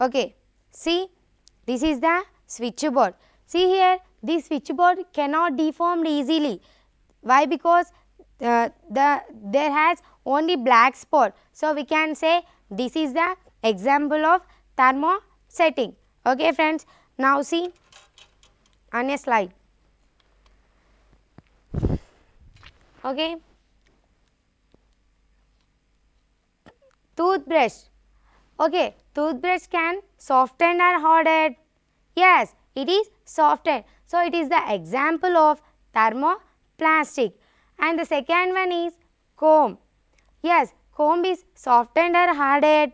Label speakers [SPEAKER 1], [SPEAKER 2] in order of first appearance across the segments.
[SPEAKER 1] Okay, see, this is the switchboard. See here, this switchboard cannot deform easily. Why? Because there has only black spot. So we can say this is the example of thermosetting. Okay, friends. Now see on a slide. Okay. Toothbrush. Okay, toothbrush can soften or harden. Yes, it is softened. So it is the example of thermoplastic. And the second one is comb. Yes, comb is softened or hardened.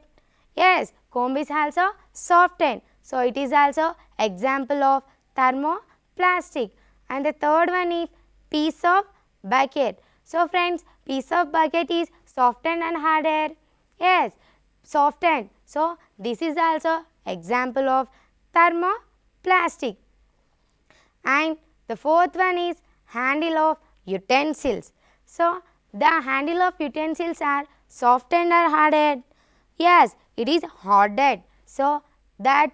[SPEAKER 1] Yes, comb is also softened. So it is also example of thermoplastic. And the third one is piece of bucket. So friends, piece of bucket is softened and hardened. Yes, softened. So this is also example of thermoplastic. And the fourth one is handle of utensils. So the handle of utensils are softened or hardened. Yes, it is hardened. So that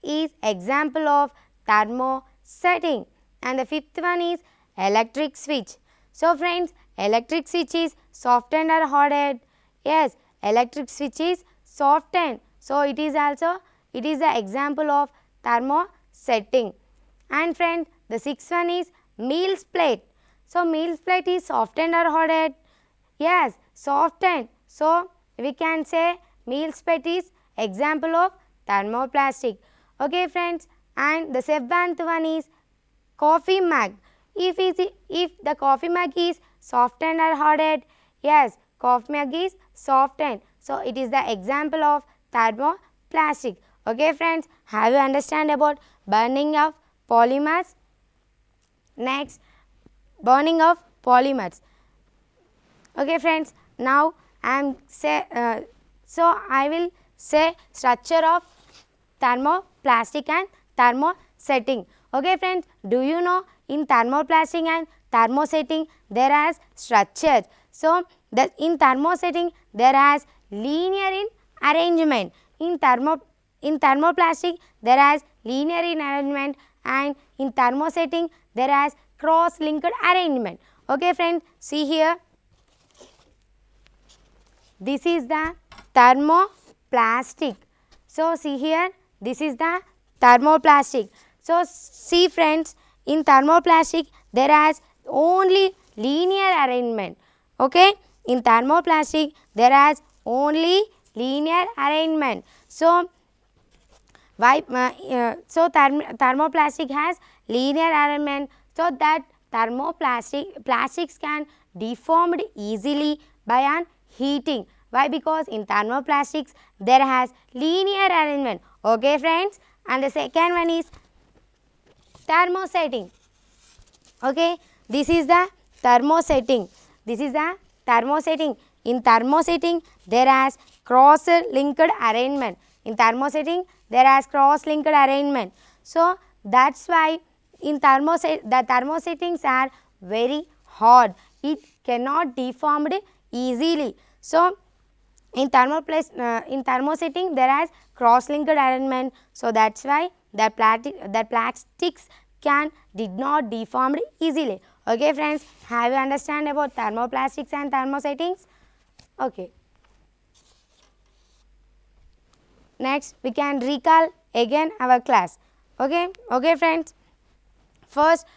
[SPEAKER 1] is example of thermosetting. And the fifth one is electric switch. So friends, electric switch is softened or hardened. Yes, electric switch is softened. So it is the example of thermosetting. And friends, the sixth one is meals plate. So meals plate is softened or hardened. Yes, softened. So we can say meals plate is example of thermoplastic. Okay, friends. And the seventh one is coffee mug. If the coffee mug is softened or hardened, yes, coffee mug is softened. So it is the example of thermoplastic. Okay, friends, have you understand about burning of polymers? Next, burning of polymers. Okay, friends, now I will say structure of thermoplastic and thermosetting. Okay, friends, do you know in thermoplastic and thermosetting there are structures. So in thermosetting there is linear in arrangement. In thermoplastic there is linear in arrangement, and in thermosetting there is cross-linked arrangement. Okay, friends, see here. This is the thermoplastic. So see here, this is the thermoplastic. So see friends, in thermoplastic there is only linear arrangement. Okay, in thermoplastic there is only linear arrangement. So thermoplastic has linear arrangement, so that plastics can deformed easily by an heating. Why? Because in thermoplastics there has linear arrangement. Okay, friends. And the second one is thermosetting. Okay, this is the thermosetting. This is the thermosetting. In thermosetting there is cross-linked arrangement. In thermosetting there is cross-linked arrangement. So that's why in the thermosettings are very hard. It cannot deformed easily. So in thermosetting there is cross-linked arrangement. So that's why the plastics did not deformed easily. Okay, friends, have you understand about thermoplastics and thermosettings? Okay. Next, we can recall again our class. Okay, friends. First,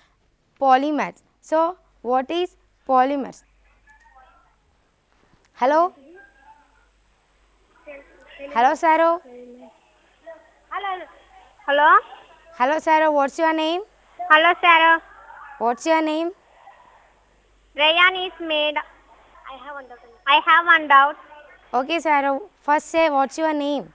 [SPEAKER 1] polymers. So what is polymers? Hello? Hello, Saro.
[SPEAKER 2] Hello.
[SPEAKER 1] Hello, Saro. What's your name?
[SPEAKER 2] Hello, Sarah.
[SPEAKER 1] What's your name?
[SPEAKER 2] Rayan is made. I have one doubt.
[SPEAKER 1] Okay, Saro. First say what's your name?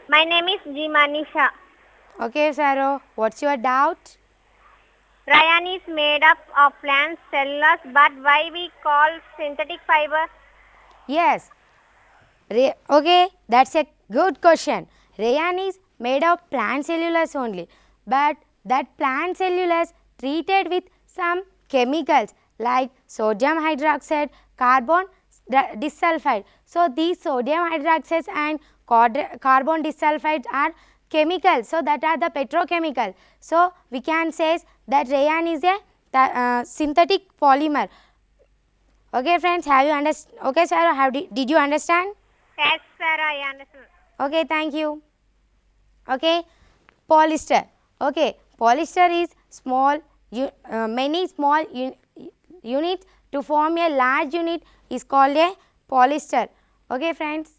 [SPEAKER 2] My name is G. Manisha.
[SPEAKER 1] Okay, Saro. What's your doubt?
[SPEAKER 2] Rayan is made up of plant cellulose, but why we call synthetic fiber?
[SPEAKER 1] Yes. Okay, that's a good question. Rayan is made of plant cellulose only, but that plant cellulose treated with some chemicals like sodium hydroxide, carbon disulfide. So, these sodium hydroxides and carbon disulfide are chemicals. So, that are the petrochemical. So, we can say that rayon is a synthetic polymer. Okay, friends, have you understand? Okay, sir, did you understand?
[SPEAKER 2] Yes, sir, I understand.
[SPEAKER 1] Okay, thank you. Okay, polyester. Okay, polyester is many small units to form a large unit is called a polyester. Okay, friends.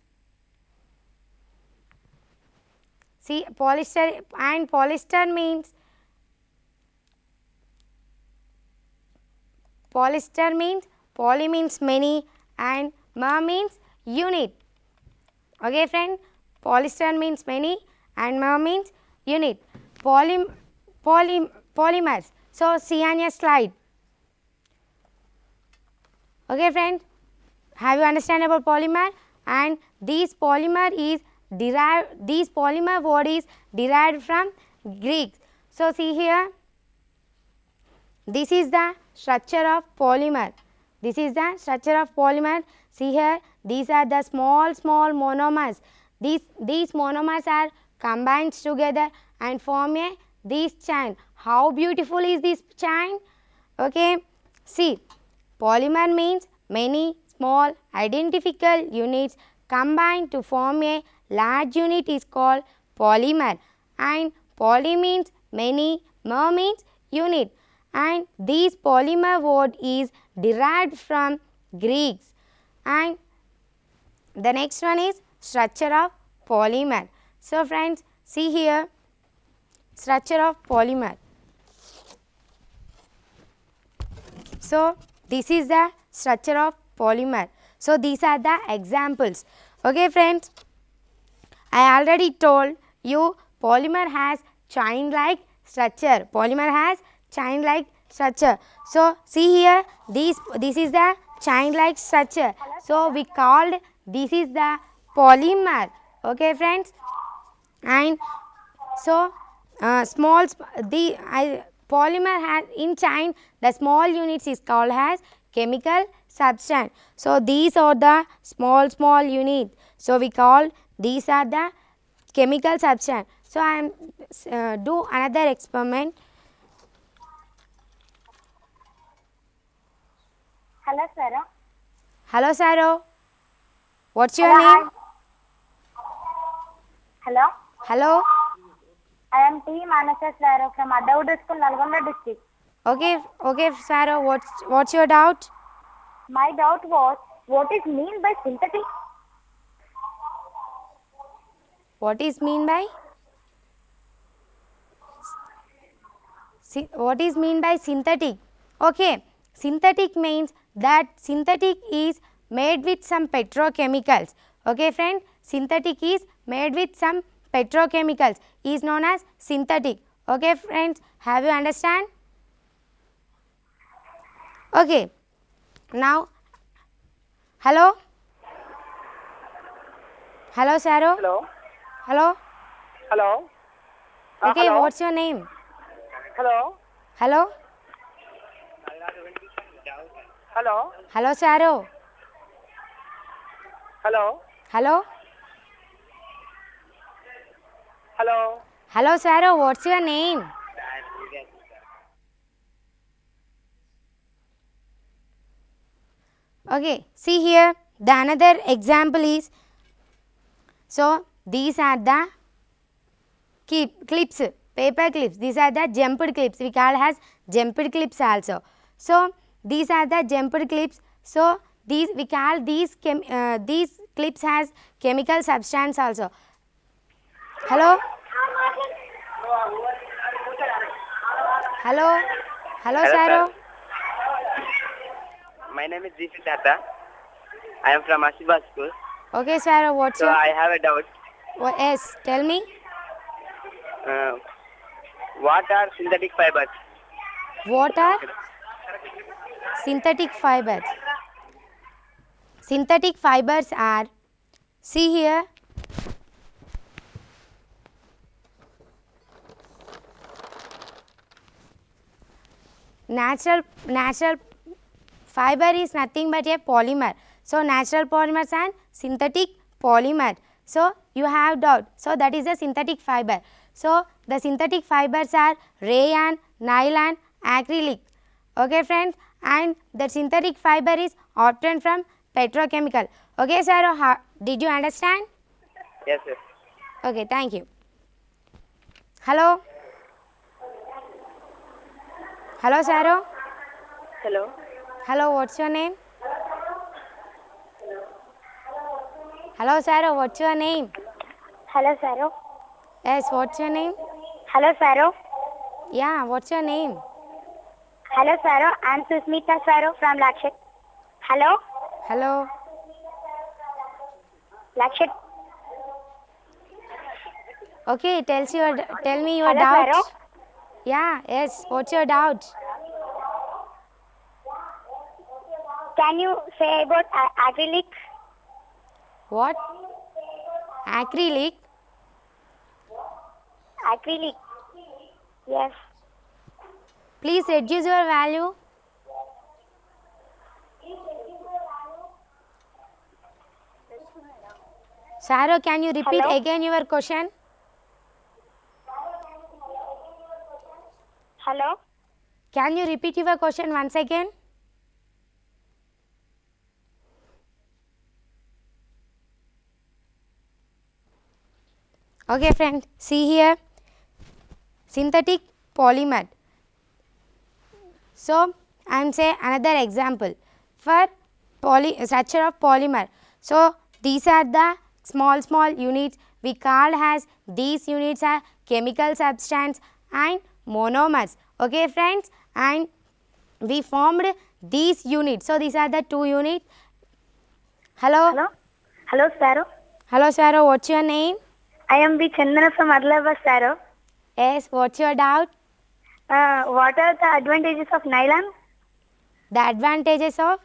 [SPEAKER 1] See, polyester means poly means many and mer means unit. Okay, friend. Polyester means many and mer means unit. Polymers. So, see on your slide. Okay, friend. Have you understand about polymer? And this polymer word is derived from Greek. So, see here. This is the structure of polymer. This is the structure of polymer. See here, these are the small monomers. These monomers are combined together and form this chain. How beautiful is this chain? Okay. See, polymer means many small identical units combined to form a large unit is called polymer. And poly means many, mer means unit. And this polymer word is derived from Greeks. And the next one is structure of polymer. So, friends, see here, structure of polymer. So, this is the structure of polymer. So, these are the examples. Okay, friends, I already told you polymer has chain-like structure. Polymer has chain-like structure. So, see here, this is the chain-like structure. So, we called this is the polymer. Okay, friends. And so, polymer has in chain, the small units is called as chemical substance. So, these are the small units. So, we call these are the chemical substance. So, I am do another experiment.
[SPEAKER 2] Hello, Sarah.
[SPEAKER 1] Hello, Saro. What's your
[SPEAKER 2] Hello,
[SPEAKER 1] name?
[SPEAKER 2] Hello.
[SPEAKER 1] Hello.
[SPEAKER 2] I am T. Manasa Sarah from Adilabad Dist, Luxettipet district.
[SPEAKER 1] Okay, Saro. What's your doubt?
[SPEAKER 2] My doubt was, what is mean by synthetic?
[SPEAKER 1] What is mean by? What is mean by synthetic? Okay, synthetic means that synthetic is made with some petrochemicals. Okay, friend, synthetic is made with some petrochemicals is known as synthetic. Okay, friends, have you understand? Okay, now, hello? Hello, Saro?
[SPEAKER 3] Hello.
[SPEAKER 1] Hello?
[SPEAKER 3] Hello.
[SPEAKER 1] Okay,
[SPEAKER 3] hello.
[SPEAKER 1] what's your name?
[SPEAKER 3] Hello.
[SPEAKER 1] Hello?
[SPEAKER 3] Hello.
[SPEAKER 1] Hello, Saro?
[SPEAKER 3] Hello.
[SPEAKER 1] Hello?
[SPEAKER 3] Hello.
[SPEAKER 1] Hello, Saro, what's your name? Okay, see here, the another example is, so these are the clips, paper clips, these are the jumped clips, we call as jumped clips also. So, these are the jumped clips, so these we call these clips has chemical substance also. Hello? Hello? Hello,
[SPEAKER 3] Hello,
[SPEAKER 1] Saro?
[SPEAKER 3] sir. My name is B.Swapna. I am from Adilabad school.
[SPEAKER 1] Okay, Saro, what's
[SPEAKER 3] So
[SPEAKER 1] your...
[SPEAKER 3] I have a doubt.
[SPEAKER 1] Yes, tell me.
[SPEAKER 3] What are synthetic fibers?
[SPEAKER 1] What are synthetic fibers? Synthetic fibers are, see here, natural fiber is nothing but a polymer. So, natural polymers and synthetic polymer. So, you have doubt. So, that is a synthetic fiber. So, the synthetic fibers are rayon, nylon, acrylic. Okay, friends, and the synthetic fiber is obtained from petrochemical. Okay, sir, did you understand?
[SPEAKER 3] Yes, yes.
[SPEAKER 1] Okay, thank you. Hello? Hello, Saro?
[SPEAKER 2] Hello.
[SPEAKER 1] Hello, what's your name? Hello, Saro, what's your name?
[SPEAKER 2] Hello, Saro.
[SPEAKER 1] Yes, what's your name?
[SPEAKER 2] Hello, Saro.
[SPEAKER 1] Yeah, what's your name?
[SPEAKER 2] Hello, Saro. I'm Susmita Saro from Luxettipet. Hello?
[SPEAKER 1] Hello?
[SPEAKER 2] Luxettipet.
[SPEAKER 1] Okay, tell me your
[SPEAKER 2] Hello,
[SPEAKER 1] doubt.
[SPEAKER 2] Saro.
[SPEAKER 1] Yeah, yes, what's your doubt?
[SPEAKER 2] Can you say about acrylic?
[SPEAKER 1] What? Acrylic?
[SPEAKER 2] Acrylic. Yes.
[SPEAKER 1] Please reduce your value. Saro, can you repeat
[SPEAKER 2] Hello?
[SPEAKER 1] again your question?
[SPEAKER 2] Hello?
[SPEAKER 1] Can you repeat your question once again? Okay, friend, see here, synthetic polymer. So, I am say another example for structure of polymer. So, these are the small units we call as these units are chemical substance and monomers. Okay, friends, and we formed these units. So, these are the two units. Hello?
[SPEAKER 2] Hello? Hello, Saro.
[SPEAKER 1] Hello, Saro, what's your name?
[SPEAKER 2] I am B. Chandana from Adilabad, Saro.
[SPEAKER 1] Yes, what's your doubt?
[SPEAKER 2] What are the advantages of nylon?
[SPEAKER 1] The advantages of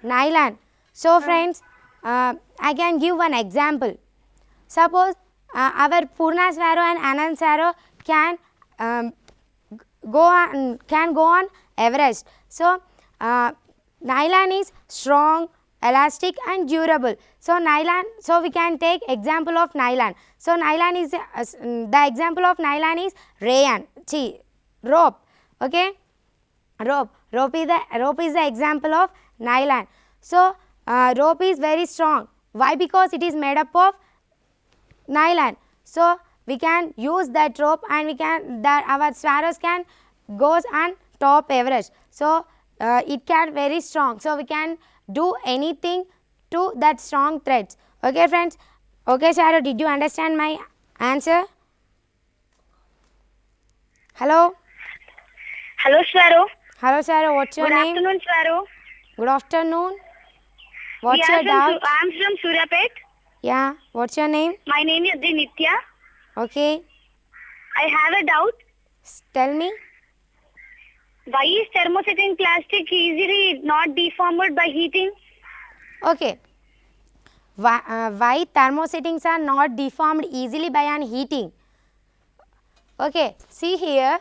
[SPEAKER 1] nylon. So, friends, I can give one example. Suppose our Purna Swaro and Anand Swaro can go on Everest. So, nylon is strong, elastic and durable. So, nylon, so we can take example of nylon. So, nylon is the example of nylon is rayon, rope. Okay, rope is the example of nylon. So, rope is very strong. Why? Because it is made up of nylon. So, we can use that rope and we can our swallows can goes on top Everest. So, it can very strong. So, we can do anything to that strong threads. Okay, friends. Okay, Sharo, did you understand my answer? Hello?
[SPEAKER 2] Hello, Swaro.
[SPEAKER 1] Hello, Sharo, what's your
[SPEAKER 2] Good
[SPEAKER 1] name?
[SPEAKER 2] afternoon, Swaro.
[SPEAKER 1] Good afternoon. What's your
[SPEAKER 2] I
[SPEAKER 1] doubt?
[SPEAKER 2] am from Surapet.
[SPEAKER 1] Yeah, what's your name?
[SPEAKER 2] My name is Nitya.
[SPEAKER 1] Okay,
[SPEAKER 2] I have a doubt.
[SPEAKER 1] tell me.
[SPEAKER 2] Why is thermosetting plastic easily not deformed by heating?
[SPEAKER 1] Okay. Why thermosettings are not deformed easily by an heating? Okay, see here.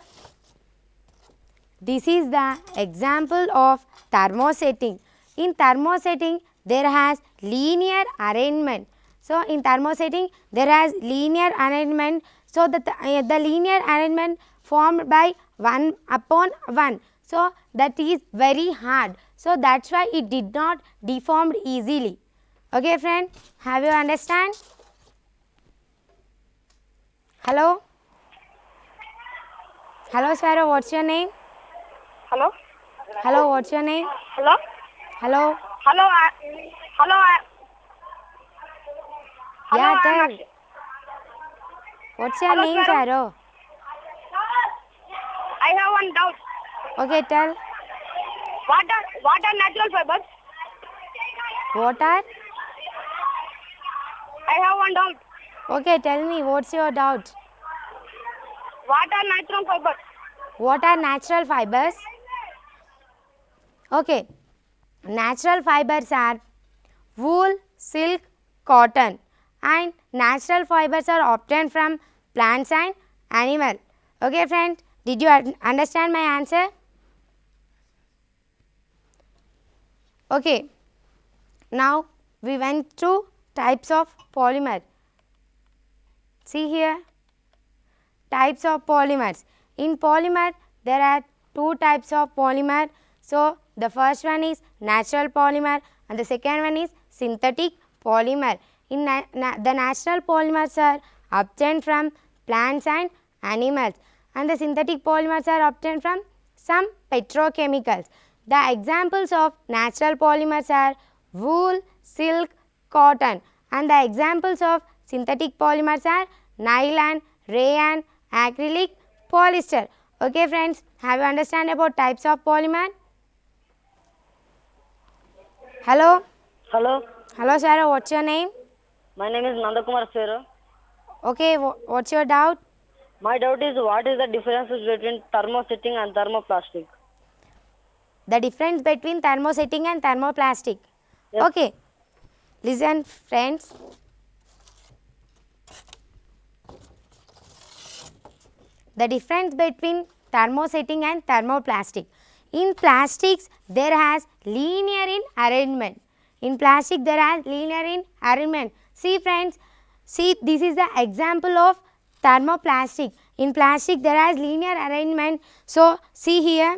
[SPEAKER 1] This is the example of thermosetting. In thermosetting, there has linear arrangement. So, in thermosetting, there has linear arrangement. So, the linear arrangement formed by 1 upon 1. So, that is very hard. So, that is why it did not deformed easily. Okay, friend, have you understand? Hello? Hello, Sarah, what's your name?
[SPEAKER 2] Hello?
[SPEAKER 1] Hello, what's your name?
[SPEAKER 2] Hello?
[SPEAKER 1] Hello?
[SPEAKER 2] Hello? Hello?
[SPEAKER 1] Yeah,
[SPEAKER 2] Hello,
[SPEAKER 1] tell. What's your
[SPEAKER 2] Hello,
[SPEAKER 1] name,
[SPEAKER 2] Sarah.
[SPEAKER 1] Sarah?
[SPEAKER 2] I have one doubt.
[SPEAKER 1] Okay, tell.
[SPEAKER 2] What are natural fibers?
[SPEAKER 1] What are?
[SPEAKER 2] I have one doubt.
[SPEAKER 1] Okay, tell me, what's your doubt?
[SPEAKER 2] What are natural fibers?
[SPEAKER 1] What are natural fibers? Okay, natural fibers are wool, silk, cotton, and natural fibers are obtained from plants and animal. Okay, friend, did you understand my answer? Okay. Now we went through types of polymer. See here, types of polymers. In polymer, there are two types of polymer. So the first one is natural polymer and the second one is synthetic polymer. In the natural polymers are obtained from plants and animals, and the synthetic polymers are obtained from some petrochemicals. The examples of natural polymers are wool, silk, cotton, and the examples of synthetic polymers are nylon, rayon, acrylic, polyester. Okay friends, have you understand about types of polymer? Hello?
[SPEAKER 4] Hello,
[SPEAKER 1] Hello sir, what's your name?
[SPEAKER 4] my name is Nandakumar sir.
[SPEAKER 1] Okay, what's your doubt?
[SPEAKER 4] My doubt is what is the difference between thermosetting and thermoplastic?
[SPEAKER 1] The difference between thermosetting and thermoplastic.
[SPEAKER 4] Yes.
[SPEAKER 1] Okay, listen friends. The difference between thermosetting and thermoplastic. In plastics, there has linear in arrangement. In plastic, there has linear in arrangement. See friends, see this is the example of thermoplastic. In plastic, there has linear arrangement. So, see here,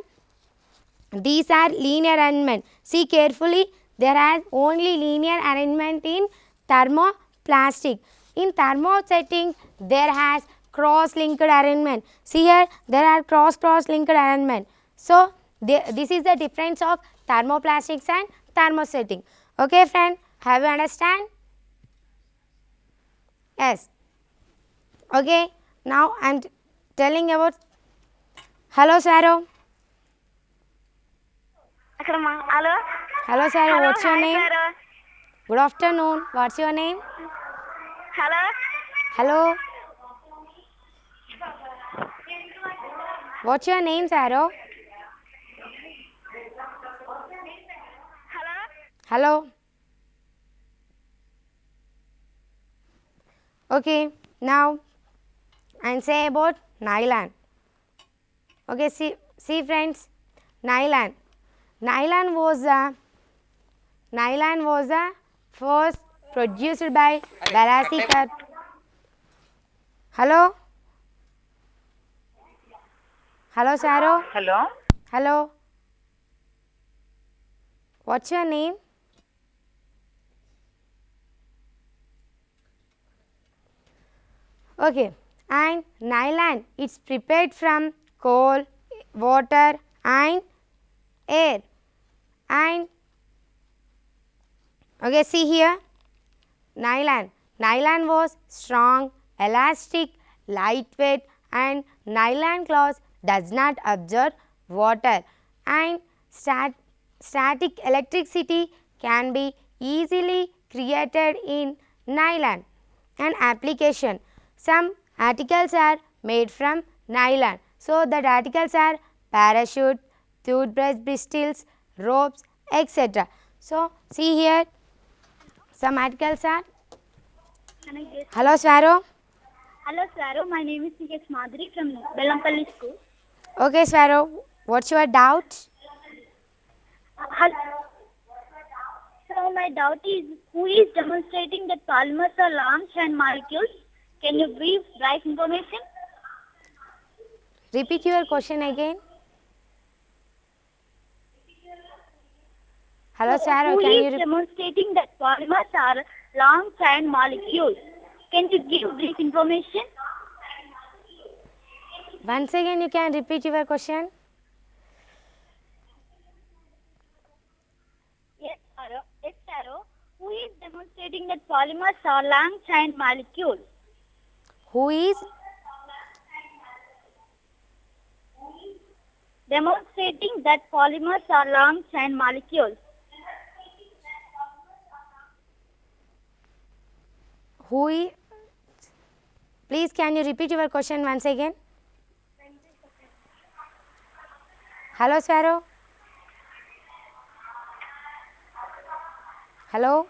[SPEAKER 1] these are linear arrangement. See carefully, there has only linear arrangement in thermoplastic. In thermosetting, there has cross-linked arrangement. See here, there are cross-linked arrangement. So, this is the difference of thermoplastics and thermosetting. Okay friend, have you understand? Yes. Okay, now I am telling about, hello Saro.
[SPEAKER 2] Hello.
[SPEAKER 1] Hello Saro, what's your
[SPEAKER 2] Hi,
[SPEAKER 1] name?
[SPEAKER 2] sir.
[SPEAKER 1] Good afternoon, what's your name?
[SPEAKER 2] Hello.
[SPEAKER 1] Hello. What's your name Saro?
[SPEAKER 2] Hello.
[SPEAKER 1] Hello. Okay, now I say about nylon. Okay, see friends, nylon. Nylon was the first produced by Phy.Sci. Hello. Hello Saro.
[SPEAKER 5] Hello.
[SPEAKER 1] Hello. What's your name? Okay, and nylon, it's prepared from coal, water and air. And okay, see here, nylon. Nylon was strong, elastic, lightweight, and nylon cloth does not absorb water, and static electricity can be easily created in nylon. And application, some articles are made from nylon. So, the articles are parachute, toothbrush bristles, ropes, etc. So, see here, some articles are. Hello Swaro.
[SPEAKER 2] Hello, sir. My name is C.S. Madhuri from Belampalli School.
[SPEAKER 1] Okay Swaro, what's your doubt?
[SPEAKER 2] So my doubt is, who is demonstrating that polymers are long chain molecules? Can you brief information?
[SPEAKER 1] Repeat your question again. Hello Swaro,
[SPEAKER 2] Who
[SPEAKER 1] can
[SPEAKER 2] is
[SPEAKER 1] you repeat?
[SPEAKER 2] demonstrating that polymers are long chain molecules? Can you give brief information?
[SPEAKER 1] Once again you can repeat your question.
[SPEAKER 2] Yes, sir. Yes, sir. Who is demonstrating that polymers are long chain molecules?
[SPEAKER 1] Who is
[SPEAKER 2] Demonstrating that polymers are long chain molecules.
[SPEAKER 1] who is? Please can you repeat your question once again? Hello Swaro. Hello.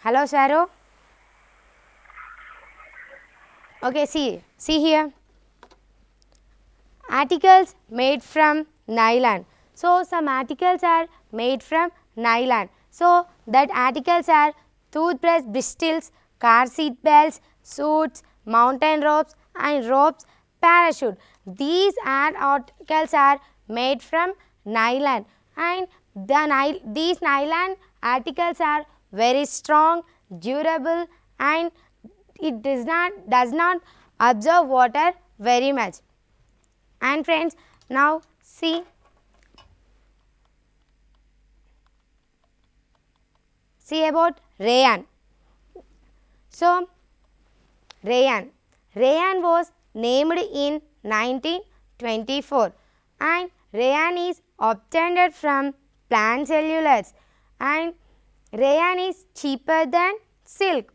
[SPEAKER 1] Hello Swaro. Okay, see here. Articles made from nylon. So some articles are made from nylon. So that articles are toothbrush bristles, car seat belts, suits, mountain ropes and ropes, parachute. These articles are made from nylon, and these nylon articles are very strong, durable, and it does not absorb water very much. And friends, now see about rayon. So rayon was named in 1924, and rayon is obtained from plant cellulose, and rayon is cheaper than silk,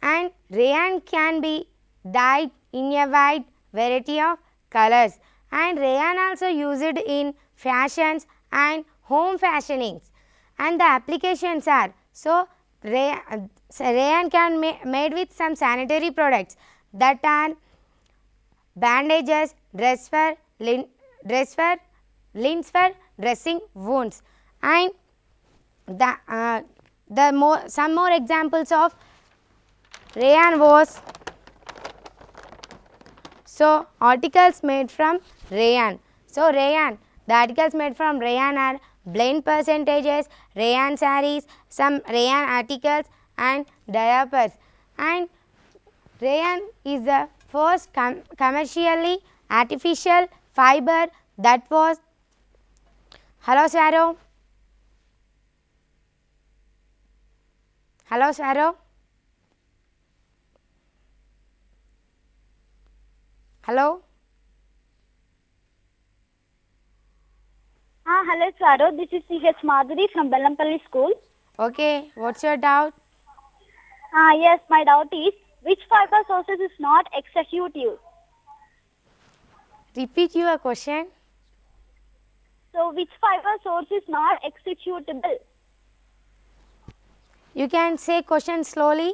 [SPEAKER 1] and rayon can be dyed in a wide variety of colors, and rayon also used in fashions and home fashionings, and the applications are, so rayon can be made with some sanitary products, that are bandages, lint for dressing wounds, and some more examples of rayon was, so articles made from rayon. So rayon, the articles made from rayon are blend percentages, rayon sarees, some rayon articles and diapers. And rayon is the first commercially artificial fiber that was, hello Sparrow, hello Sparrow, hello.
[SPEAKER 2] Hello, Swaro. This is C.H. Madhuri from Bellampalli School.
[SPEAKER 1] Okay, what's your doubt?
[SPEAKER 2] Yes, my doubt is, which fiber sources is not executive?
[SPEAKER 1] Repeat your question.
[SPEAKER 2] So, which fiber source is not executable?
[SPEAKER 1] You can say question slowly.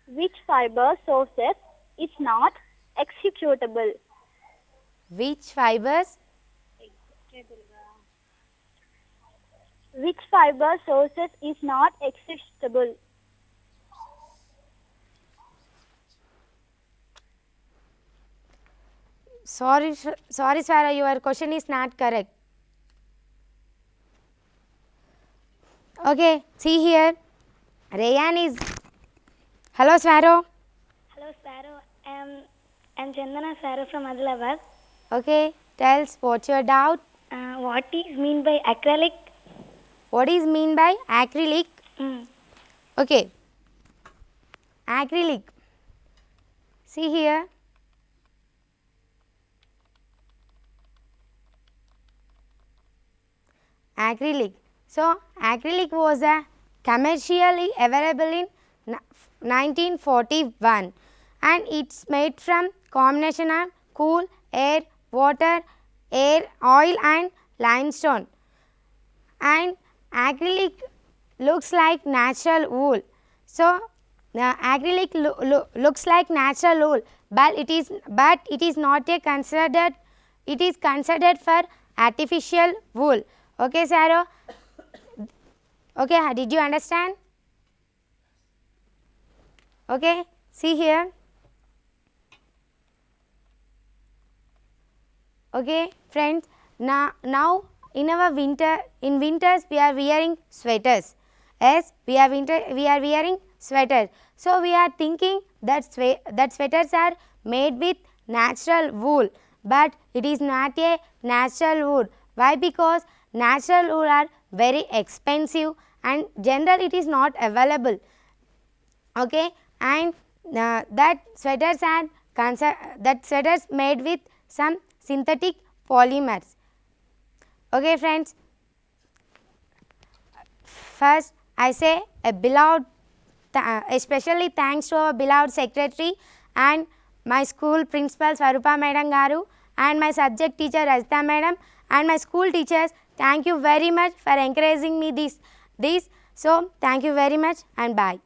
[SPEAKER 2] Which fiber sources is not executable?
[SPEAKER 1] Which fibers?
[SPEAKER 2] Which fiber sources is not executable?
[SPEAKER 1] Sorry, Swara, your question is not correct. Okay, see here. Rayan is. Hello, Swaro.
[SPEAKER 5] Hello, Sparrow. I'm Chandana Sparrow from Adilabad.
[SPEAKER 1] Okay, tell us what's your doubt.
[SPEAKER 5] What is mean by acrylic?
[SPEAKER 1] What is mean by acrylic? Okay, acrylic. See here. Acrylic. So, acrylic was a commercially available in 1941, and it's made from combination of cool air, water, oil and limestone. And acrylic looks like natural wool. So, acrylic looks like natural wool, but it is not a considered. It is considered for artificial wool. Okay, Saro. Okay, did you understand? Okay, see here. Okay, friends. Now in our winters we are wearing sweaters. Yes, we are wearing sweaters. So we are thinking that sweaters are made with natural wool, but it is not a natural wool. Why? Because natural wool are very expensive and generally it is not available. Okay, and that sweaters made with some synthetic polymers. Okay, friends. First, I say especially thanks to our beloved secretary and my school principal Swarupa Madam Garu and my subject teacher Rajita Madam and my school teachers. Thank you very much for encouraging me this. So, thank you very much and bye.